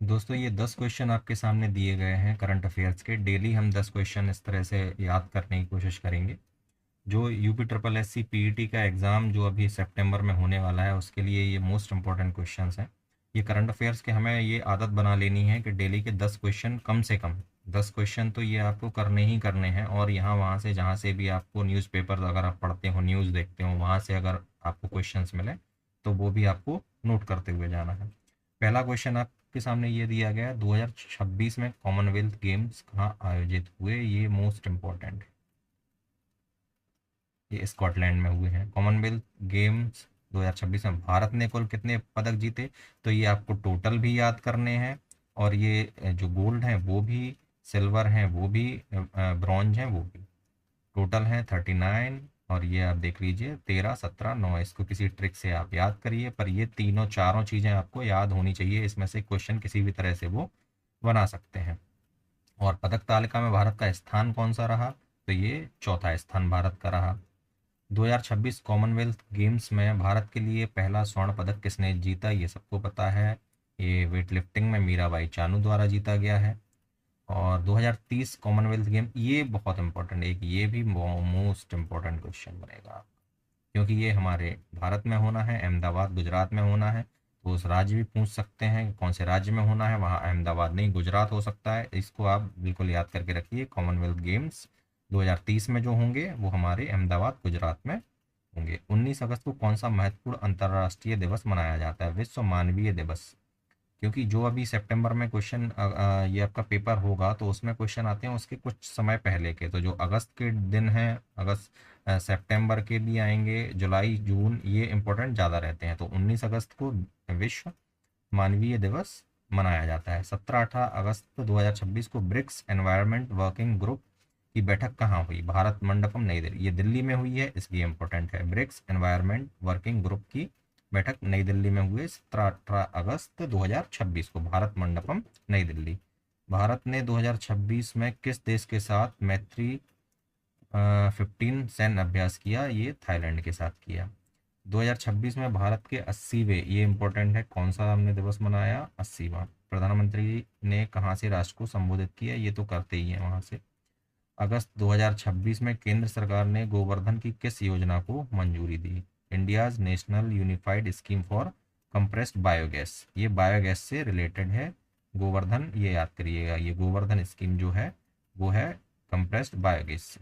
दोस्तों ये 10 क्वेश्चन आपके सामने दिए गए हैं करंट अफेयर्स के। डेली हम 10 क्वेश्चन इस तरह से याद करने की कोशिश करेंगे। जो UP triple S C PET का एग्ज़ाम जो अभी सितंबर में होने वाला है, उसके लिए ये मोस्ट इंपॉर्टेंट क्वेश्चंस हैं। ये करंट अफेयर्स के हमें ये आदत बना लेनी है कि डेली के 10 क्वेश्चन कम से कम 10 क्वेश्चन तो ये आपको करने ही करने हैं। और यहाँ वहाँ से जहाँ से भी आपको न्यूज़पेपर अगर आप पढ़ते हो, न्यूज़ देखते हो, वहाँ से अगर आपको क्वेश्चंस मिले तो वो भी आपको नोट करते हुए जाना है। पहला क्वेश्चन आपके सामने ये दिया गया है, 2026 में कॉमनवेल्थ गेम्स कहाँ आयोजित हुए? ये मोस्ट इम्पोर्टेंट। ये स्कॉटलैंड में हुए हैं। कॉमनवेल्थ गेम्स 2026 में भारत ने कुल कितने पदक जीते? तो ये आपको टोटल भी याद करने हैं, और ये जो गोल्ड हैं वो भी, सिल्वर हैं वो भी, ब्रॉन्ज हैं वो भी। टोटल हैं 39। और ये आप देख लीजिए 13, 17, 9। इसको किसी ट्रिक से आप याद करिए, पर ये तीनों चारों चीज़ें आपको याद होनी चाहिए। इसमें से क्वेश्चन किसी भी तरह से वो बना सकते हैं। और पदक तालिका में भारत का स्थान कौन सा रहा? तो ये चौथा स्थान भारत का रहा। 2026 कॉमनवेल्थ गेम्स में भारत के लिए पहला स्वर्ण पदक किसने जीता? ये सबको पता है। ये वेट लिफ्टिंग में मीराबाई चानू द्वारा जीता गया है। और 2030 कॉमनवेल्थ गेम, ये बहुत इंपॉर्टेंट, एक ये भी मोस्ट इम्पॉर्टेंट क्वेश्चन बनेगा, क्योंकि ये हमारे भारत में होना है, अहमदाबाद गुजरात में होना है। तो उस राज्य भी पूछ सकते हैं कि कौन से राज्य में होना है, वहाँ अहमदाबाद नहीं गुजरात हो सकता है। इसको आप बिल्कुल याद करके रखिए। कॉमनवेल्थ गेम्स 2030 में जो होंगे वो हमारे अहमदाबाद गुजरात में होंगे। 19 अगस्त को कौन सा महत्वपूर्ण अंतर्राष्ट्रीय दिवस मनाया जाता है? विश्व मानवीय दिवस। क्योंकि जो अभी सितंबर में क्वेश्चन ये आपका पेपर होगा तो उसमें क्वेश्चन आते हैं उसके कुछ समय पहले के। तो जो अगस्त के दिन हैं, अगस्त सितंबर के भी आएंगे, जुलाई जून, ये इंपॉर्टेंट ज़्यादा रहते हैं। तो 19 अगस्त को विश्व मानवीय दिवस मनाया जाता है। 17-18 अगस्त 2026 को ब्रिक्स एनवायरनमेंट वर्किंग ग्रुप की बैठक कहाँ हुई? भारत मंडपम नई दिल्ली। ये दिल्ली में हुई है, इसलिए इंपॉर्टेंट है। ब्रिक्स एनवायरनमेंट वर्किंग ग्रुप की बैठक नई दिल्ली में हुई 17-18 अगस्त 2026 को, भारत मंडपम नई दिल्ली। भारत ने 2026 में किस देश के साथ मैत्री 15 सैन्य अभ्यास किया? ये थाईलैंड के साथ किया। 2026 में भारत के 80वें, ये इंपॉर्टेंट है, कौन सा हमने दिवस मनाया? 80वां। प्रधानमंत्री ने कहाँ से राष्ट्र को संबोधित किया? ये तो करते ही हैं वहाँ से। अगस्त 2026 में केंद्र सरकार ने गोवर्धन की किस योजना को मंजूरी दी? India's national unified scheme for compressed biogas. ये बायोगैस से रिलेटेड है। गोवर्धन, ये याद करिएगा, ये गोवर्धन स्कीम जो है वो है कंप्रेस्ड बायोगैस से।